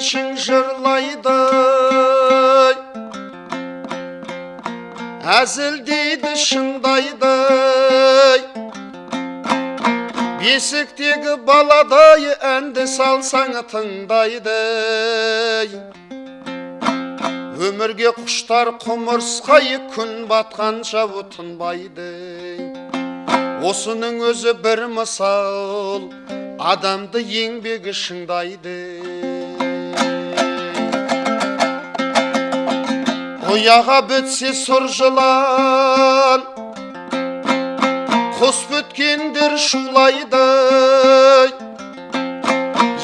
әншің жырлайды, әзілдейді шыңдайды, бесіктегі баладай әнді салсаң тыңдайды. Өмірге құштар құмырсқай күн батқанша тынбайды. Осының өзі бір мысал, адамды еңбегі шыңдайды. Ұяға бітсе сұр жылан, құс біткендер шулайды.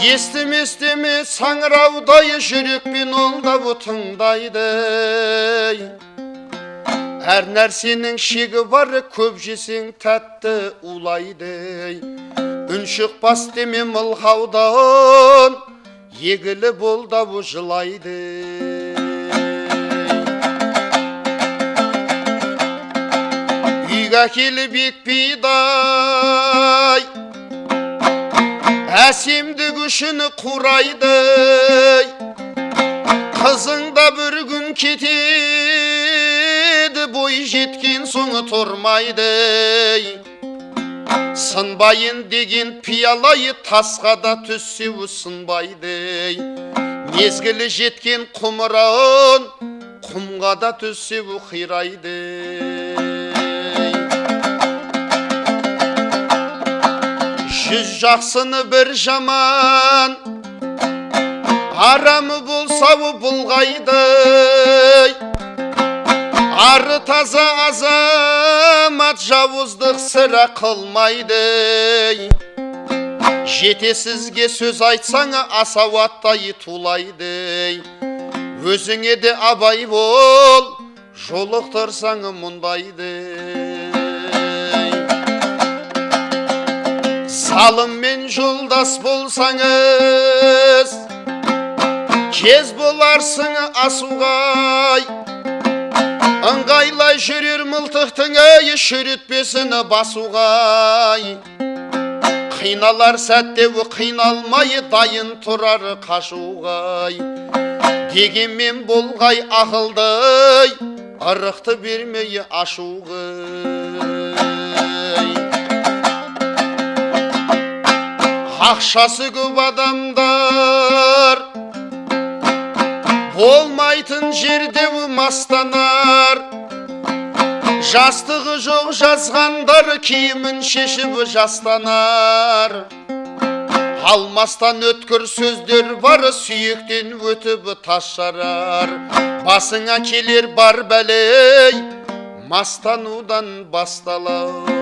Естіме саңыраудай жүрекпен олдап тыңдайды. Әр нәрсенің шегі бар, көп жесең тәтті улайды. Үн шықпас деме мылғаудан, егілі болдап жылайды. Үйге келіп екпейдай, әсемді күшіні құрайды. Қызың да бір күн кетеді, бой жеткен соңы тұрмайды. Сынбайын деген пиялай, тасқа да түссе сынбайды. Мезгілі жеткен құмыран, құмға да түссе қирайды. Жүз жақсыны бір жаман, арамы болса бұлғайды. Ары таза азамат жауыздық сірә қылмайды. Жетесізге сөз айтсаң асауаттай тулайды. Өзіңе де абай бол, жолықтырсаң мұндайды. Залыммен жолдас болсаңыз, кез боларсың асуғай. Ыңғайлай жүрер мылтықтың шүрітпесін басуғай. Қиналар сәтте қиналмай, дайын тұрар қашуғай. Дегенмен болғай ақылдай, ырықты бермей ашуғай. Ақшасы көп адамдар, болмайтын жерде мастанар. Жастығы жоқ жазғандар, киімін шешіп жастанар. Алмастан өткір сөздер бар, сүйектен өтіп тас жарар. Басыңа келер бар бәлей, мастанудан басталар.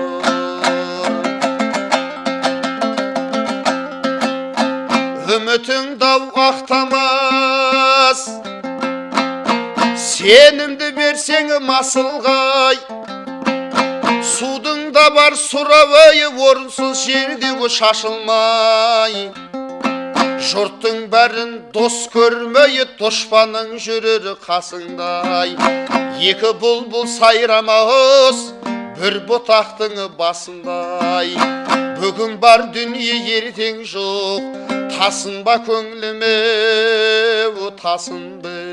Үмітің дау ақтамас, сенімді берсең масылғай. Судың да бар сұрауы, орынсыз жерде шашылмай. Жұрттың бәрін дос көрмей, дұшпаның жүрер қасыңдай. Екі бұлбұл сайрамас, бір бұтақтың басындай. Бүгін бар дүние ертең жоқ, тасынба көңіліме, о тасынды.